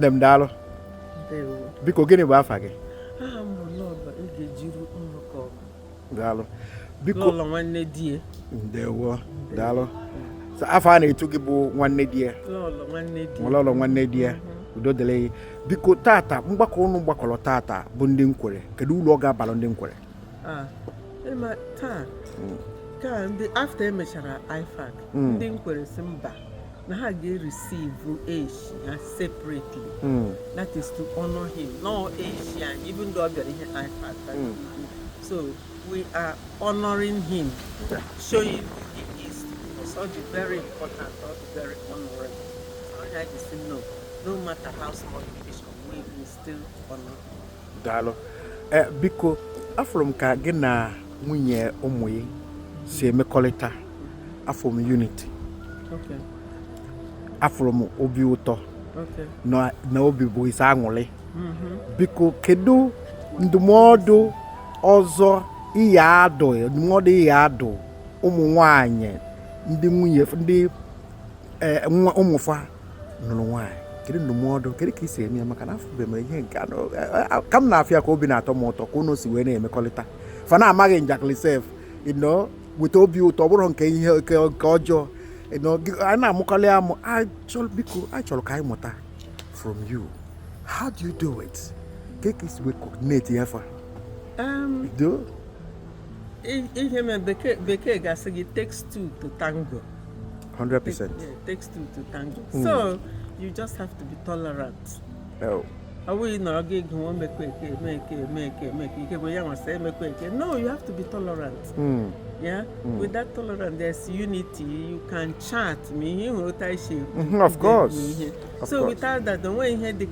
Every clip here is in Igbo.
them dalo. Biko gini ba afa gị? Lolo egejiru nnukwu. Dalo. Biko Lolo nwanne die. Ndewo. Dalo. So afa na-etu gị bụ nwanne die. Lolo nwanne die. Lolo nwanne die. Udo dele. Biko tata mgbakọ unu gbakọrọ tata bụ ndị nkwere. Kedu ụlọ ọ ga-abalụ ndị nkwere? Ema taa. Ka ndị after emechara IFAC, ndị nkwere si mba na ha ga-receive Asia separately. That is to honor him. No Asian, even though there is IFAC. So we are honoring him, showing who he is. It's all very important, all very honorable. So I just say no matter how small it is, we will still honor him. Dalo. Biko afrom ka gị na nwunye ụmụ ya si emekọrịta afrom unity. Okay. Afrom obi ụtọ. Okay. Na obi bụ isi aṅụrị. Biko kedu ndụmọdụ ọzọ ihe adụ ụmụ nwanyị ndị nwunye ndị ụmụfa nụrụ nwanyị. Kedu ndụmọdụ kedu ka isi eme maka na afọ be ihe nke ka m na-afịa ka obi na-atọ m ụtọ ka unu si wee na-emekọrịta. Fa na amaghị njakịrị sef, weta obi ụtọ bụrụ nke ihe ọjọọ. I na-amụkọrị amụ biko I chọrọ ka anyị mụta from you. How do you do it? Ka isi wee coordinate ya fa? Do? Ihe me bekee ga-asị gị takes two to tango. 100%. Takes two to tango. So you just have to be tolerant. No, you have to be tolerant. Yeah, with that tolerance, there's unity. You can chat me. Of course. So without that, the way he had the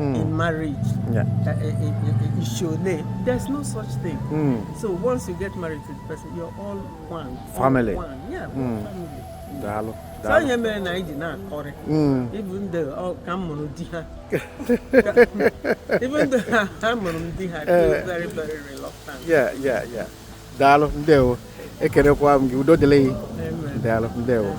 in marriage, there's no such thing. So once you get married to the person, you're all one. Family. All one. Yeah, family. Dalo. So you may not correct. Even though come on, even though I'm on very, very reluctant. Yeah. Dalo, Deo. Ekere kwa mgi udo delay. Dalo, Deo.